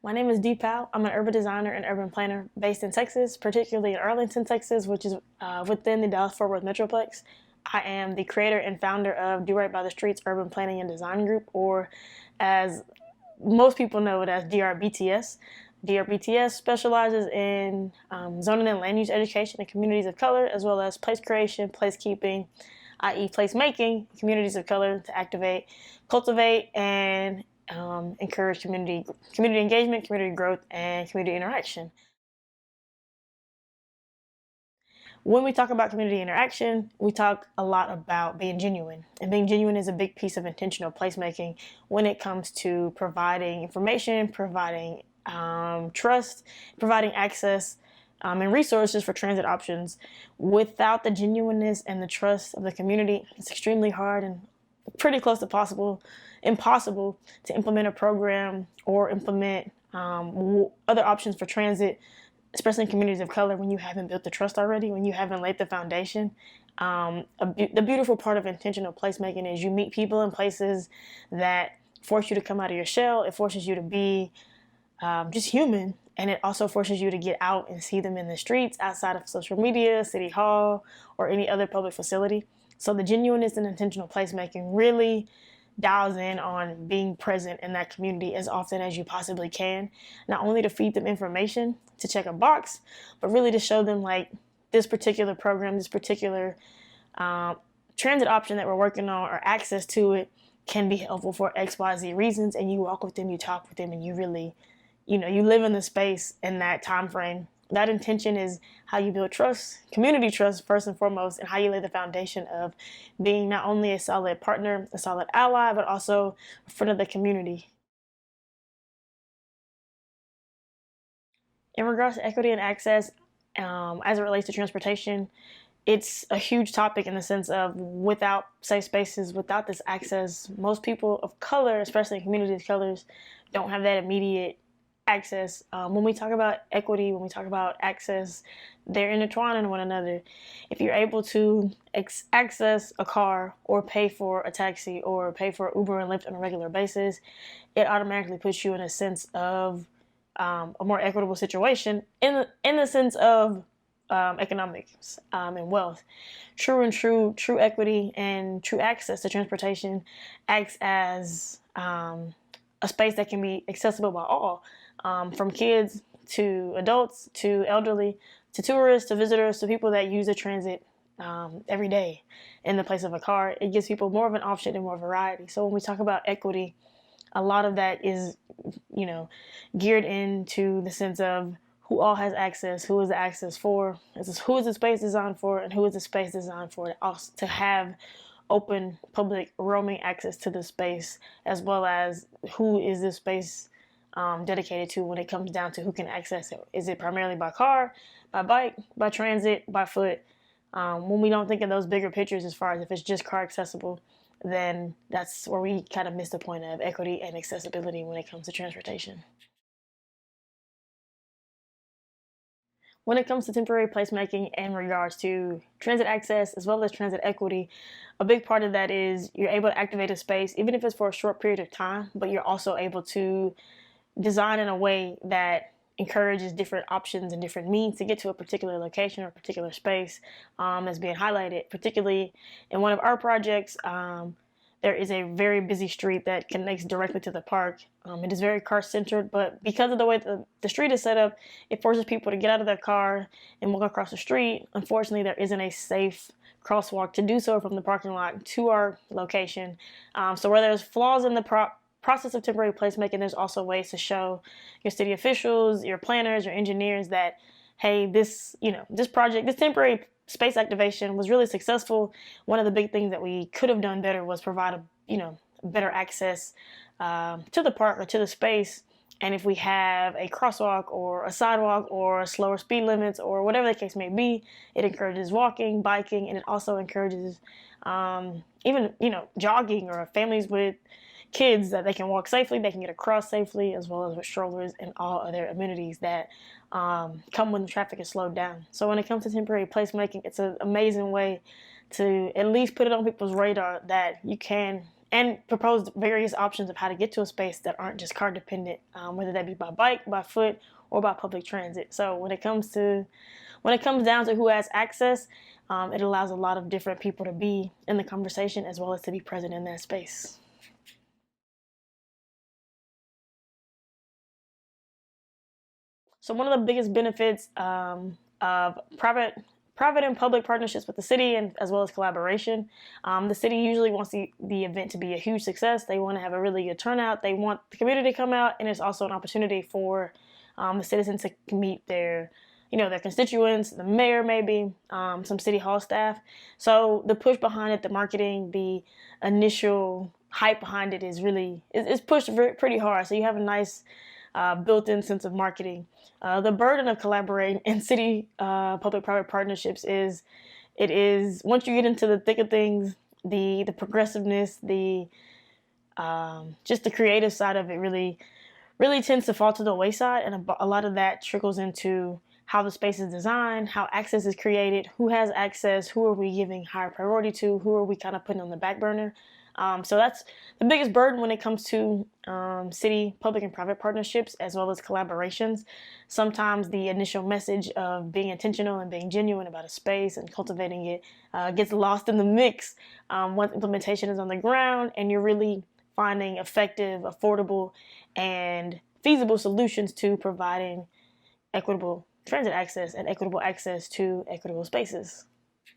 My name is Dee Powell. I'm an urban designer and urban planner based in Texas, particularly in Arlington, Texas, which is within the Dallas-Fort Worth Metroplex. I am the creator and founder of Do Right by the Streets Urban Planning and Design Group, or as most people know it as DRBTS. DRBTS specializes in zoning and land use education in communities of color, as well as place creation, placekeeping, i.e. placemaking communities of color to activate, cultivate, and encourage community engagement, community growth, and community interaction. When we talk about community interaction, we talk a lot about being genuine. And being genuine is a big piece of intentional placemaking when it comes to providing information, providing trust, providing access, and resources for transit options. Without the genuineness and the trust of the community, it's extremely hard and pretty close to impossible to implement a program or implement other options for transit, especially in communities of color, when you haven't built the trust already, when you haven't laid the foundation. The beautiful part of intentional placemaking is you meet people in places that force you to come out of your shell. It forces you to be just human, and it also forces you to get out and see them in the streets outside of social media, city hall, or any other public facility. So the genuineness and intentional placemaking really dials in on being present in that community as often as you possibly can, not only to feed them information to check a box, but really to show them like this particular program, this particular transit option that we're working on, or access to it can be helpful for XYZ reasons. And you walk with them, you talk with them, and you really, you live in the space in that time frame. That intention is how you build trust, community trust first and foremost, and how you lay the foundation of being not only a solid partner, a solid ally, but also a friend of the community. In regards to equity and access, as it relates to transportation, it's a huge topic in the sense of without safe spaces, without this access, most people of color, especially in communities of colors, don't have that immediate access. When we talk about equity, when we talk about access, they're intertwined in one another. If you're able to access a car or pay for a taxi or pay for Uber and Lyft on a regular basis, it automatically puts you in a sense of a more equitable situation in the sense of economics and wealth. True equity and true access to transportation acts as a space that can be accessible by all, from kids to adults to elderly to tourists to visitors to people that use the transit every day in the place of a car. It gives people more of an option and more variety. So when we talk about equity, a lot of that is, geared into the sense of who all has access, who is the access for, who is the space designed for, and who is the space designed for to have open public roaming access to the space, as well as who is this space dedicated to when it comes down to who can access it. Is it primarily by car, by bike, by transit, by foot? When we don't think of those bigger pictures as far as if it's just car accessible, then that's where we kind of miss the point of equity and accessibility when it comes to transportation. When it comes to temporary placemaking in regards to transit access as well as transit equity, a big part of that is you're able to activate a space, even if it's for a short period of time, but you're also able to design in a way that encourages different options and different means to get to a particular location or a particular space that's being highlighted. Particularly in one of our projects, there is a very busy street that connects directly to the park. It is very car-centered, but because of the way the street is set up, it forces people to get out of their car and walk across the street. Unfortunately, there isn't a safe crosswalk to do so from the parking lot to our location. So where there's flaws in the process of temporary placemaking, there's also ways to show your city officials, your planners, your engineers that, hey, this project, this temporary space activation was really successful. One of the big things that we could have done better was provide better access to the park or to the space. And if we have a crosswalk or a sidewalk or slower speed limits or whatever the case may be, it encourages walking, biking, and it also encourages even jogging, or families with kids that they can walk safely, they can get across safely, as well as with strollers and all other amenities that come when the traffic is slowed down. So when it comes to temporary placemaking, it's an amazing way to at least put it on people's radar that you can and proposed various options of how to get to a space that aren't just car dependent, whether that be by bike, by foot, or by public transit. So when it comes down to who has access, it allows a lot of different people to be in the conversation as well as to be present in that space. So one of the biggest benefits of private and public partnerships with the city, and as well as collaboration. The city usually wants the event to be a huge success. They want to have a really good turnout. They want the community to come out, and it's also an opportunity for the citizens to meet their constituents, the mayor, maybe some city hall staff. So the push behind it, the marketing, the initial hype behind it is pushed pretty hard. So you have a nice built-in sense of marketing. The burden of collaborating in city public-private partnerships is once you get into the thick of things, the progressiveness, the just the creative side of it really tends to fall to the wayside, and a lot of that trickles into how the space is designed, how access is created, who has access, who are we giving higher priority to, who are we kind of putting on the back burner. So that's the biggest burden when it comes to city, public, and private partnerships, as well as collaborations. Sometimes the initial message of being intentional and being genuine about a space and cultivating it gets lost in the mix once implementation is on the ground and you're really finding effective, affordable, and feasible solutions to providing equitable transit access and equitable access to equitable spaces.